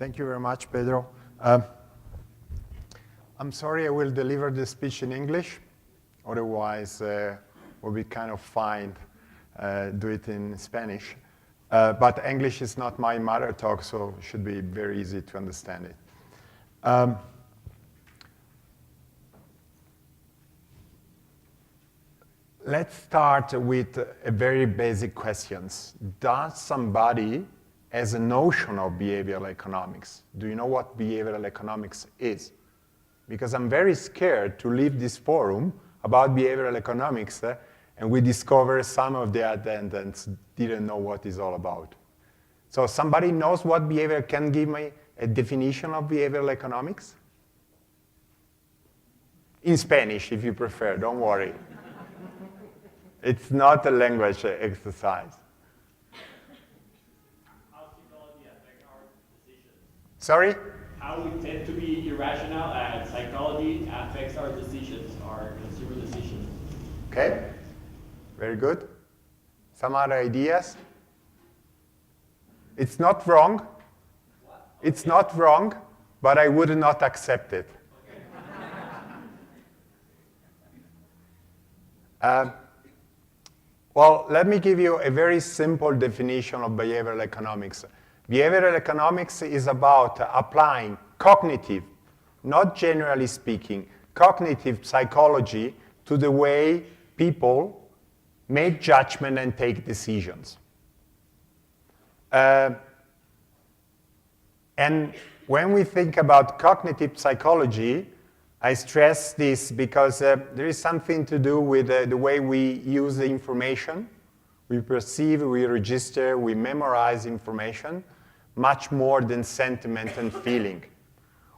Thank you very much, Pedro. I'm sorry I will deliver the speech in English. Otherwise, we'll be kind of fine do it in Spanish. But English is not my mother tongue, so it should be very easy to understand it. Let's start with a very basic questions. Does somebody has a notion of behavioral economics? Do you know what behavioral economics is? Because I'm very scared to leave this forum about behavioral economics and we discover some of the attendants didn't know what it's all about. So somebody knows what behavior, can give me a definition of behavioral economics? In Spanish, if you prefer, don't worry. It's not a language exercise. How psychology affects our decisions? Sorry? How we tend to be irrational and psychology affects our decisions, our consumer decisions. Okay, very good. Some other ideas? It's not wrong. What? It's not wrong, but I would not accept it. Okay. Well, let me give you a very simple definition of behavioral economics. Behavioral economics is about applying cognitive, not generally speaking, cognitive psychology to the way people make judgment and take decisions. And when we think about cognitive psychology, I stress this because there is something to do with the way we use the information. We perceive, we register, we memorize information much more than sentiment and feeling,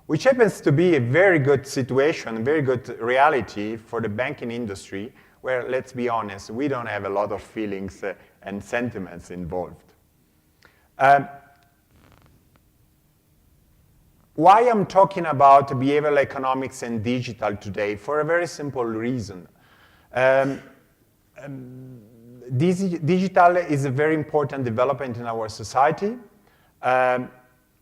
which happens to be a very good situation, a very good reality for the banking industry, where, let's be honest, we don't have a lot of feelings and sentiments involved. Why I'm talking about behavioral economics and digital today? For a very simple reason. Digital is a very important development in our society.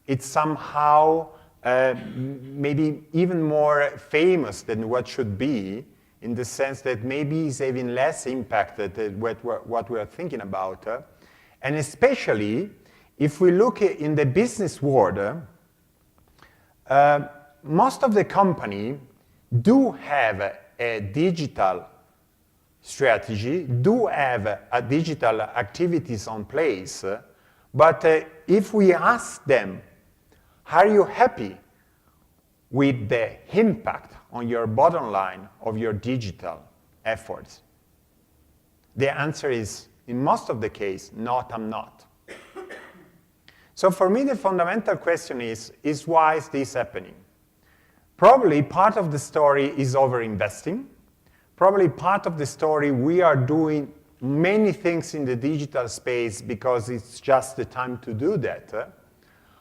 It's somehow maybe even more famous than what should be, in the sense that maybe it's having less impact than what we are thinking about. And especially if we look in the business world, most of the company do have a digital strategy, do have a digital activities on place, but if we ask them, are you happy with the impact on your bottom line of your digital efforts? The answer is, in most of the case, not, I'm not. So for me, the fundamental question is why is this happening? Probably part of the story is over-investing. Probably part of the story, we are doing many things in the digital space because it's just the time to do that.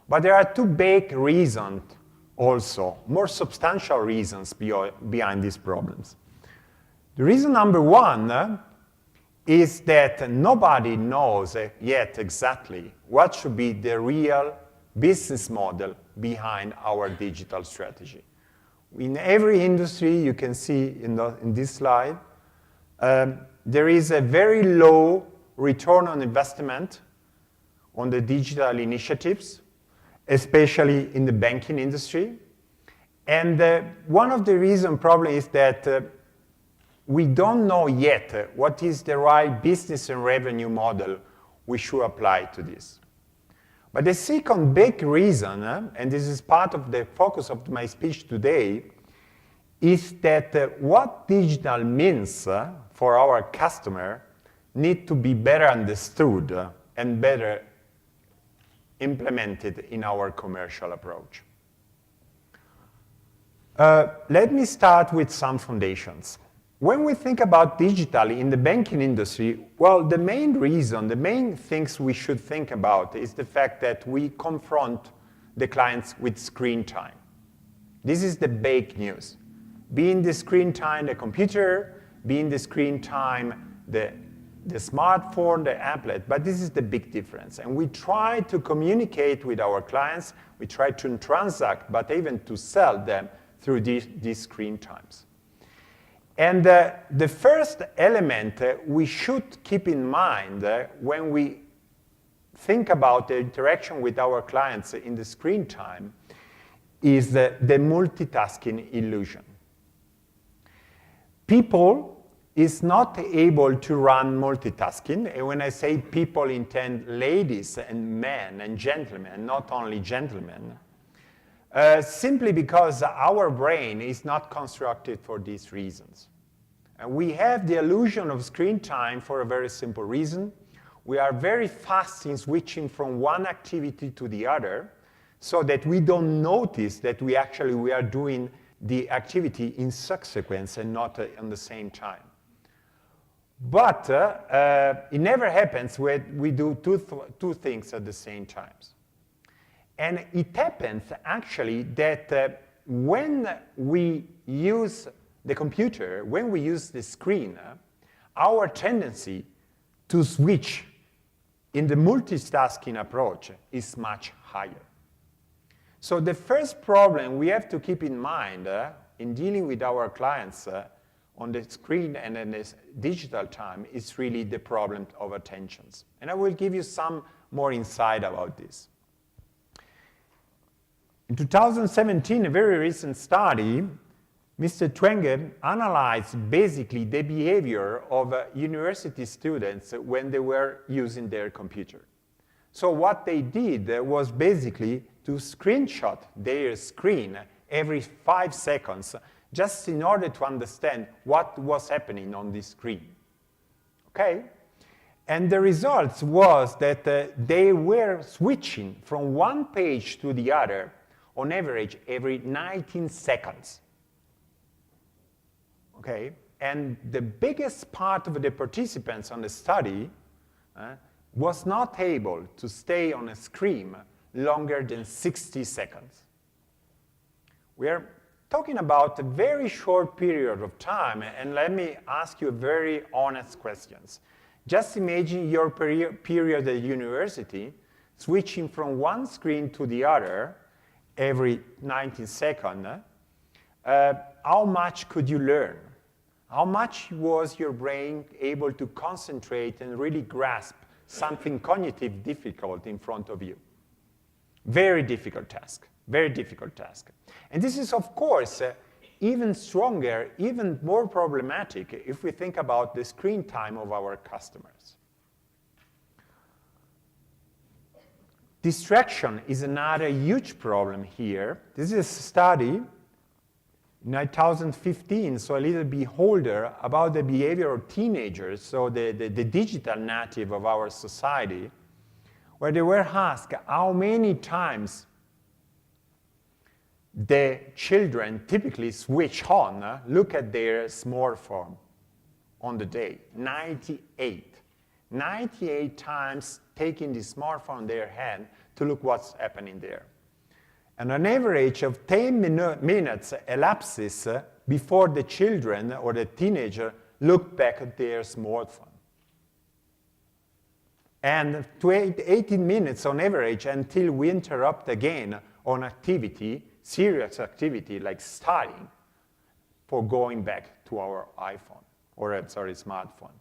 But there are two big reasons also, more substantial reasons behind these problems. The reason number one is that nobody knows yet exactly what should be the real business model behind our digital strategy. In every industry, you can see in this slide, there is a very low return on investment on the digital initiatives, especially in the banking industry. And one of the reasons probably is that we don't know yet what is the right business and revenue model we should apply to this. But the second big reason, and this is part of the focus of my speech today, is that what digital means for our customer need to be better understood and better implemented in our commercial approach. Let me start with some foundations. When we think about digital in the banking industry, well, the main reason, the main things we should think about is the fact that we confront the clients with screen time. This is the big news. Being the screen time the computer, being the screen time the the smartphone, the applet, but this is the big difference. And we try to communicate with our clients, we try to transact, but even to sell them through these screen times. And the first element we should keep in mind when we think about the interaction with our clients in the screen time is the multitasking illusion. People is not able to run multitasking, and when I say people, intend ladies and men and gentlemen, not only gentlemen, simply because our brain is not constructed for these reasons. And we have the illusion of screen time for a very simple reason. We are very fast in switching from one activity to the other, so that we don't notice that we are doing the activity in subsequence and not at the same time. But it never happens when we do two things at the same time. And it happens actually that when we use the computer, when we use the screen, our tendency to switch in the multitasking approach is much higher. So the first problem we have to keep in mind in dealing with our clients on the screen and in this digital time is really the problem of attentions. And I will give you some more insight about this. In 2017, a very recent study, Mr. Twenge analyzed basically the behavior of university students when they were using their computer. So what they did was basically to screenshot their screen every 5 seconds just in order to understand what was happening on this screen. Okay? And the results was that they were switching from one page to the other on average every 19 seconds. Okay? And the biggest part of the participants on the study was not able to stay on a screen longer than 60 seconds. We are talking about a very short period of time, and let me ask you very honest questions. Just imagine your period at university, switching from one screen to the other every 19 seconds. How much could you learn? How much was your brain able to concentrate and really grasp something cognitive difficult in front of you? Very difficult task, very difficult task. And this is, of course, even stronger, even more problematic if we think about the screen time of our customers. Distraction is another huge problem here. This is a study in 2015, so a little bit older, about the behavior of teenagers, so the digital native of our society, where they were asked how many times the children typically switch on, look at their smartphone on the day. 98. 98 times taking the smartphone in their hand to look what's happening there. And an average of 10 minutes elapses before the children or the teenager look back at their smartphone. And 18 minutes on average until we interrupt again on activity, serious activity like studying, for going back to our iPhone, or smartphone.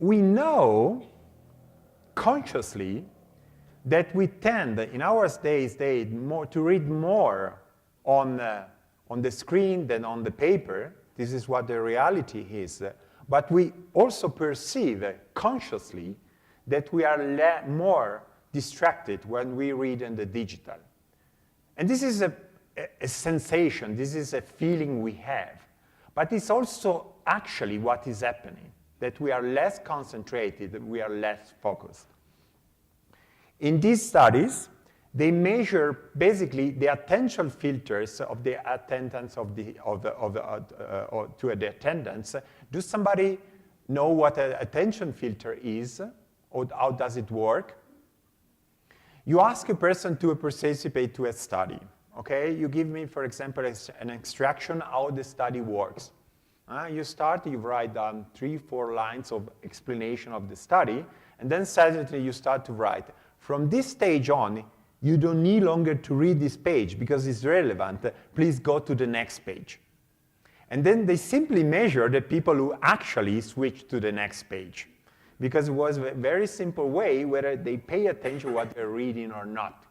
We know consciously that we tend in our days to read more on the screen than on the paper. This is what the reality is. But we also perceive consciously that we are more distracted when we read in the digital. And this is a sensation, this is a feeling we have. But it's also actually what is happening, that we are less concentrated, we are less focused. In these studies, they measure basically the attention filters of the attendance to the attendance. Does somebody know what an attention filter is, or how does it work? You ask a person to participate to a study, Okay, you give me, for example, an extraction how the study works. You write down 3-4 lines of explanation of the study, and then suddenly you start to write. From this stage on, you don't need longer to read this page because it's relevant. Please go to the next page. And then they simply measure the people who actually switch to the next page, because it was a very simple way whether they pay attention to what they're reading or not.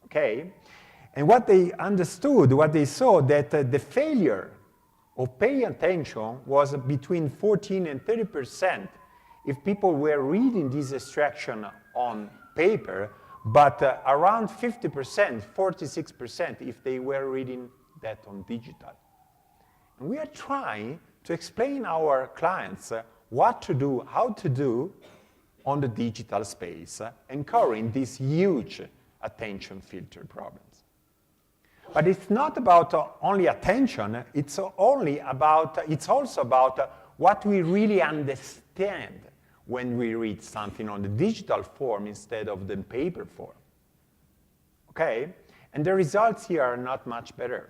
Okay? And what they understood, what they saw, that the failure of paying attention was between 14 and 30% if people were reading this extraction on paper, but around 50%, 46% if they were reading that on digital. And we are trying to explain our clients what to do, how to do on the digital space, encountering these huge attention filter problems. But it's not about only attention, it's also about what we really understand when we read something on the digital form instead of the paper form. Okay? And the results here are not much better.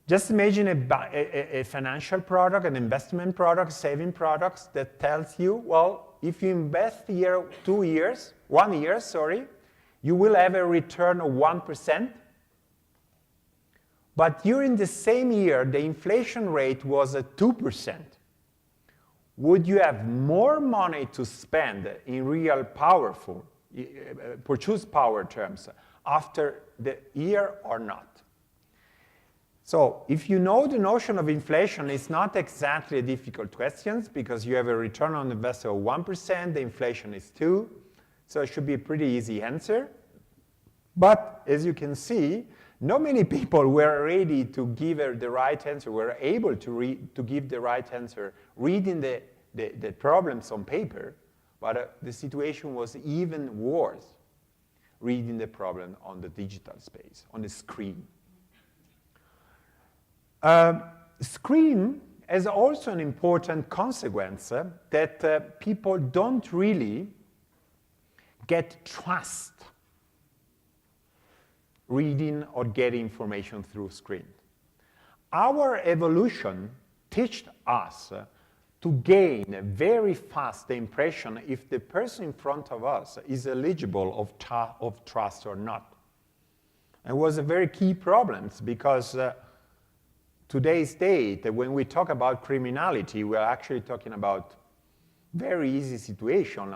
Just imagine a financial product, an investment product, saving products that tells you, well, if you invest here 1 year, you will have a return of 1%. But during the same year, the inflation rate was at 2%. Would you have more money to spend in real purchase power terms after the year or not? So if you know the notion of inflation, it's not exactly a difficult question because you have a return on investment of 1%, the inflation is 2%, so it should be a pretty easy answer. But as you can see, not many people were ready to give the right answer, were able to give the right answer reading the problems on paper, but the situation was even worse reading the problem on the digital space, on the screen. Screen has also an important consequence that people don't really get trust reading or getting information through screen. Our evolution taught us to gain a very fast impression if the person in front of us is eligible of trust or not. It was a very key problem because today's date, when we talk about criminality, we're actually talking about very easy situation.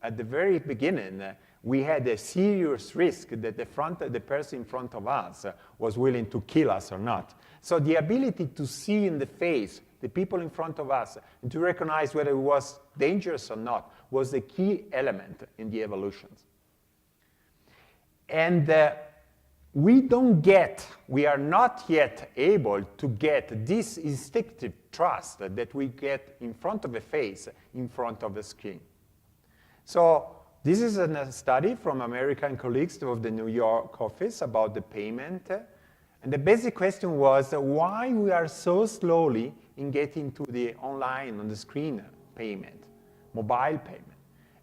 At the very beginning, we had a serious risk that the person in front of us was willing to kill us or not. So the ability to see in the face the people in front of us and to recognize whether it was dangerous or not was a key element in the evolutions. And we are not yet able to get this instinctive trust that we get in front of a face, in front of a screen. So this is a study from American colleagues of the New York office about the payment. And the basic question was why we are so slowly in getting to the online, on the screen payment, mobile payment.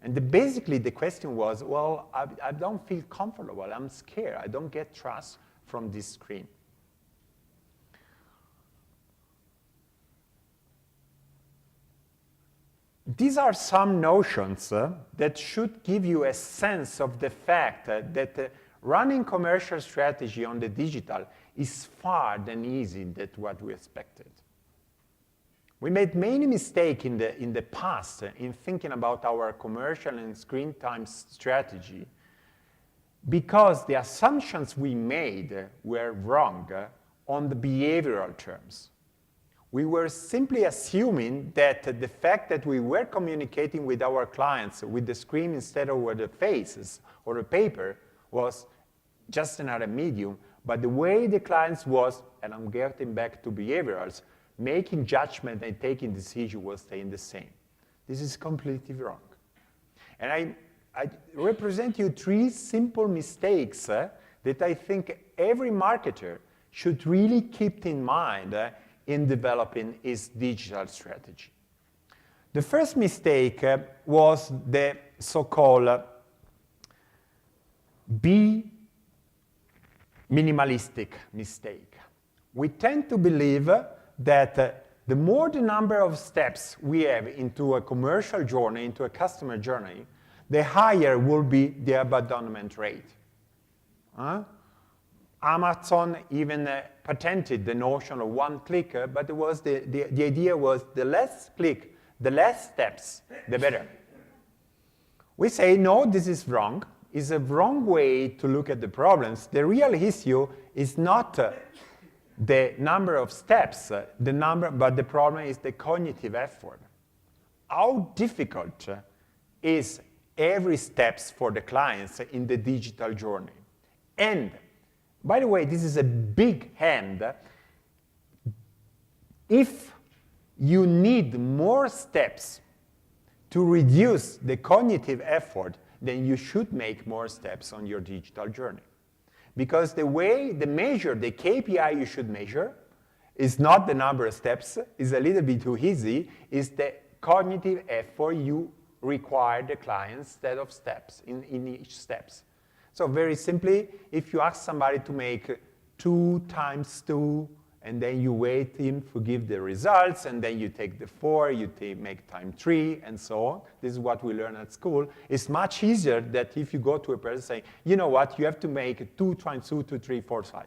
And basically the question was, well, I don't feel comfortable, I'm scared, I don't get trust from this screen. These are some notions that should give you a sense of the fact that running commercial strategy on the digital is far than easy than what we expected. We made many mistakes in the past in thinking about our commercial and screen time strategy because the assumptions we made were wrong on the behavioral terms. We were simply assuming that the fact that we were communicating with our clients with the screen instead of with the faces or the paper was just another medium, but the way the clients was, and I'm getting back to behaviorals, making judgment and taking decision was staying the same. This is completely wrong. And I represent you 3 simple mistakes that I think every marketer should really keep in mind in developing his digital strategy. The first mistake was the so-called be minimalistic mistake. We tend to believe that the more the number of steps we have into a commercial journey, into a customer journey, the higher will be the abandonment rate. Amazon even patented the notion of one click, but it was the idea was the less click, the less steps, the better. We say, no, this is wrong. It's a wrong way to look at the problems. The real issue is not the number of steps, but the problem is the cognitive effort. How difficult is every step for the clients in the digital journey? And by the way, this is a big and. If you need more steps to reduce the cognitive effort, then you should make more steps on your digital journey. Because the KPI you should measure is not the number of steps, is a little bit too easy, is the cognitive effort you require the client instead of steps, in each steps. So very simply, if you ask somebody to make 2 times 2, and then you wait him to give the results, and then you take the 4, make time 3, and so on. This is what we learn at school. It's much easier that if you go to a person saying, you know what, you have to make 2 times 2, 2, 3, 4, 5.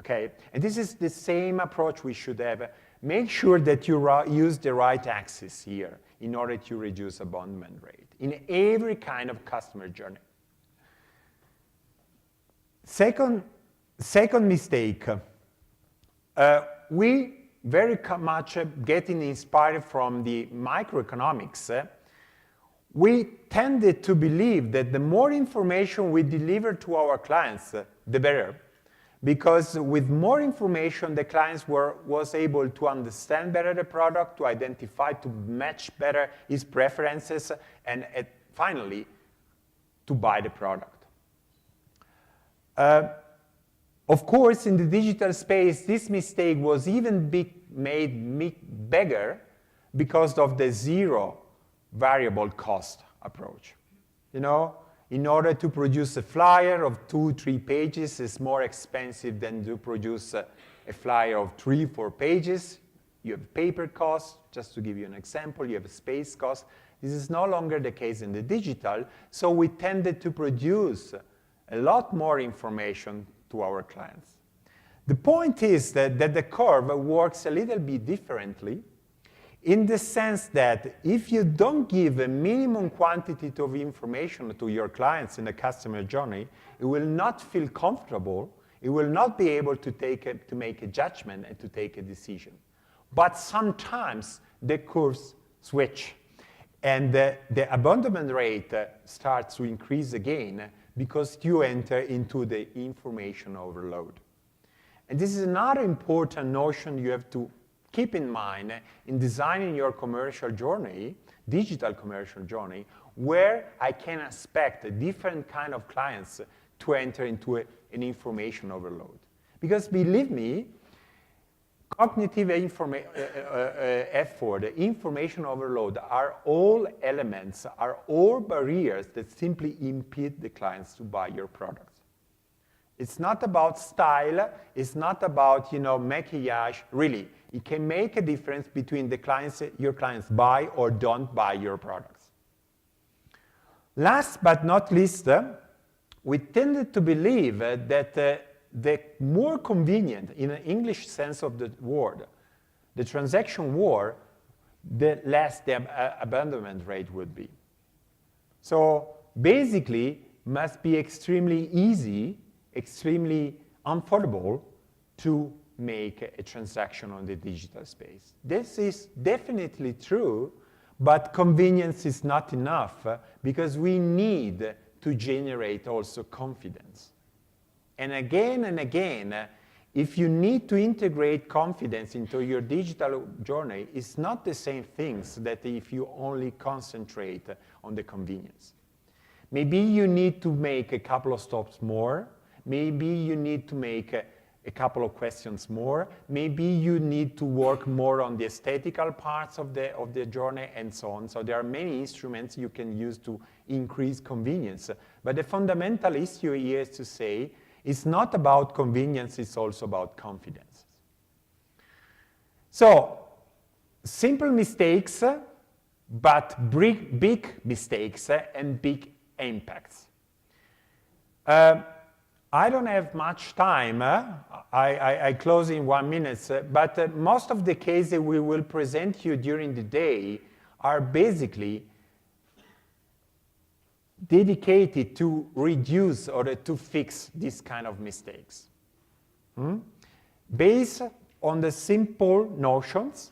Okay? And this is the same approach we should have. Make sure that you use the right axis here in order to reduce abandonment rate in every kind of customer journey. Second mistake, we very much getting inspired from the microeconomics, we tended to believe that the more information we deliver to our clients, the better. Because with more information, the clients was able to understand better the product, to identify, to match better his preferences, and finally, to buy the product. Of course, in the digital space, this mistake was even made bigger because of the zero variable cost approach. You know, in order to produce a flyer of 2-3 pages is more expensive than to produce a flyer of 3-4 pages. You have paper costs, just to give you an example, you have space costs. This is no longer the case in the digital, so we tended to produce a lot more information to our clients. The point is that the curve works a little bit differently in the sense that if you don't give a minimum quantity of information to your clients in the customer journey, it will not feel comfortable, it will not be able to make a judgment and to take a decision. But sometimes the curves switch and the abandonment rate starts to increase again because you enter into the information overload. And this is another important notion you have to keep in mind in designing your commercial journey, digital commercial journey, where I can expect a different kind of clients to enter into an information overload. Because believe me, cognitive effort, information overload are all elements, are all barriers that simply impede the clients to buy your products. It's not about style, it's not about, maquillage, really. It can make a difference between your clients buy or don't buy your products. Last but not least, we tended to believe that the more convenient, in an English sense of the word, the transaction war, the less the abandonment rate would be. So basically, must be extremely easy, extremely affordable to make a transaction on the digital space. This is definitely true, but convenience is not enough because we need to generate also confidence. And again, if you need to integrate confidence into your digital journey, it's not the same things that if you only concentrate on the convenience. Maybe you need to make a couple of stops more. Maybe you need to make a couple of questions more. Maybe you need to work more on the aesthetical parts of the journey and so on. So there are many instruments you can use to increase convenience. But the fundamental issue here is to say, It's not about convenience, it's also about confidence. So, simple mistakes, but big mistakes and big impacts. I don't have much time. I close in 1 minute, but most of the cases we will present you during the day are basically dedicated to reduce or to fix this kind of mistakes. Based on the simple notions,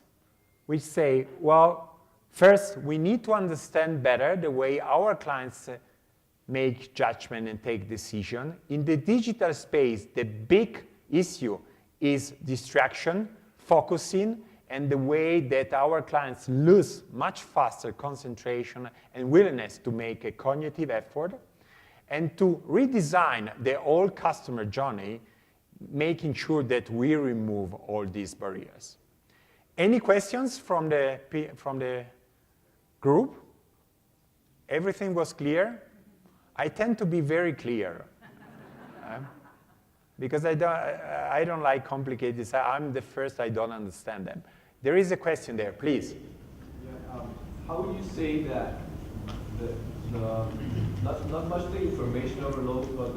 we say, well, first, we need to understand better the way our clients make judgment and take decision. In the digital space, the big issue is distraction, focusing, and the way that our clients lose much faster concentration and willingness to make a cognitive effort, and to redesign the whole customer journey, making sure that we remove all these barriers. Any questions from the group? Everything was clear? I tend to be very clear because I don't like complicated. I'm the first, I don't understand them. There is a question there, please. Yeah, how would you say that not much the information overload, but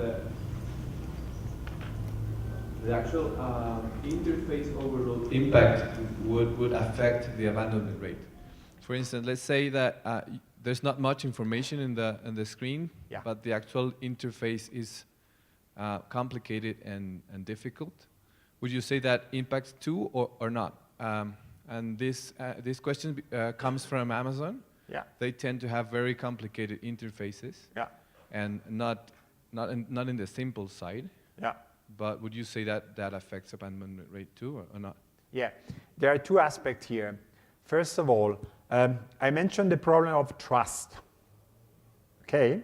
the actual interface overload impact would affect the abandonment rate? For instance, let's say that there's not much information in the screen, yeah, but the actual interface is complicated and difficult. Would you say that impacts too, or not? And this question comes from Amazon. Yeah. They tend to have very complicated interfaces. Yeah. And not in the simple side. Yeah. But would you say that that affects abandonment rate too, or not? Yeah. There are two aspects here. First of all, I mentioned the problem of trust, okay,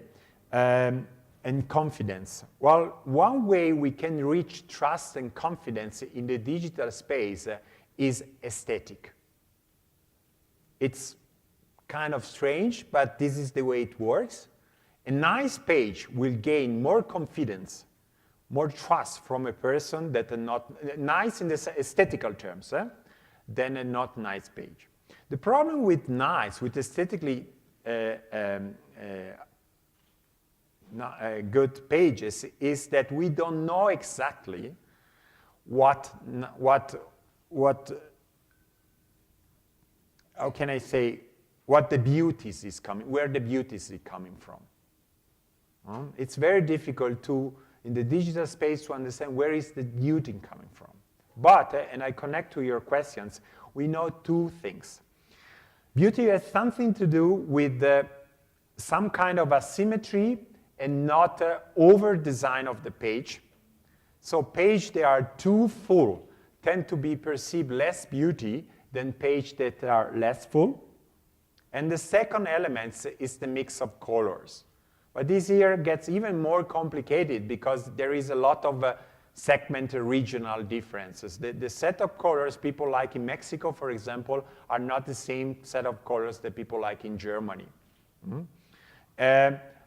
and confidence. Well, one way we can reach trust and confidence in the digital space is aesthetic. It's kind of strange, but this is the way it works. A nice page will gain more confidence, more trust from a person that are not nice in the aesthetical terms than a not nice page. The problem with nice, with aesthetically good pages is that we don't know exactly how can I say, what the beauties is coming, where the beauties is coming from. It's very difficult to, in the digital space, to understand where is the beauty coming from. But, and I connect to your questions, we know two things. Beauty has something to do with some kind of asymmetry and not over-design of the page. So pages that are too full tend to be perceived less beauty than pages that are less full. And the second element is the mix of colors. But this here gets even more complicated because there is a lot of segmented regional differences. The set of colors people like in Mexico, for example, are not the same set of colors that people like in Germany.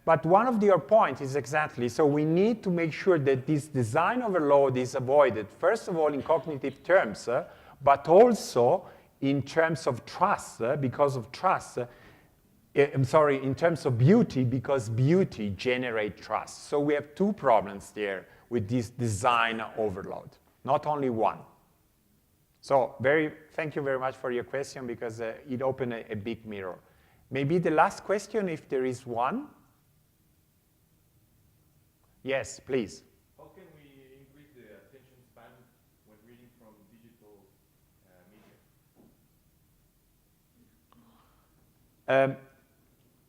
But one of your points is exactly, so we need to make sure that this design overload is avoided, first of all in cognitive terms, but also in terms of trust, because of trust, in terms of beauty, because beauty generates trust. So we have two problems there with this design overload, not only one. So thank you very much for your question because it opened a big mirror. Maybe the last question, if there is one. Yes, please. How can we increase the attention span when reading from digital media?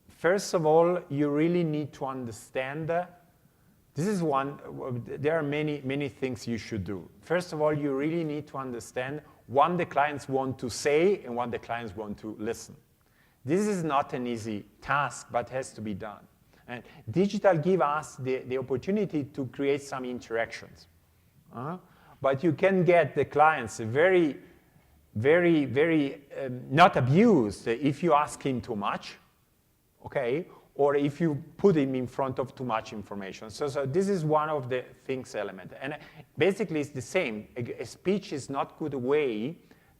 First of all, you really need to understand, this is one, there are many things you should do. First of all, you really need to understand what the clients want to say and what the clients want to listen. This is not an easy task, but has to be done. And digital gives us the opportunity to create some interactions. But you can get the clients very not abused if you ask him too much, okay? or if you put him in front of too much information. So this is one of the things element. And basically it's the same. A speech is not good way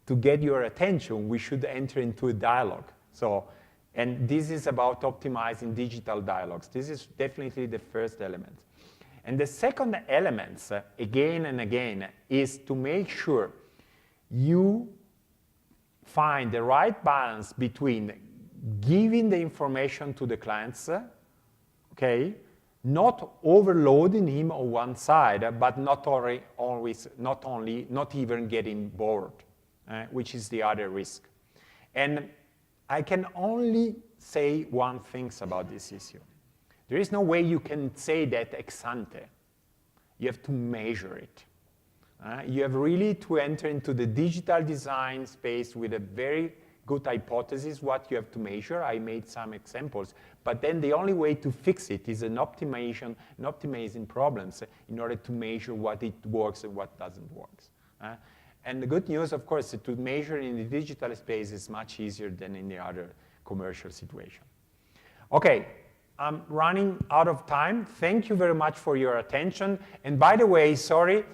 to get your attention. We should enter into a dialogue. So, and this is about optimizing digital dialogues. This is definitely the first element. And the second element, again and again, is to make sure you find the right balance between giving the information to the clients, okay, not overloading him on one side, but not even getting bored, which is the other risk. And I can only say one thing about this issue. There is no way you can say that ex ante. You have to measure it. You have really to enter into the digital design space with a very good hypothesis what you have to measure. I made some examples. But then the only way to fix it is an optimizing problems in order to measure what it works and what doesn't work. And the good news, of course, to measure in the digital space is much easier than in the other commercial situation. Okay. I'm running out of time. Thank you very much for your attention. And by the way, sorry,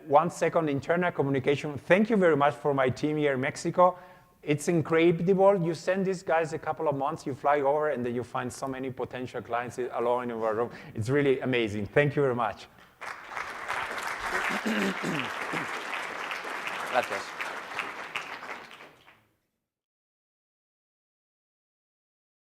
1 second internal communication. Thank you very much for my team here in Mexico. It's incredible. You send these guys a couple of months, you fly over, and then you find so many potential clients alone in our room. It's really amazing. Thank you very much. Gracias.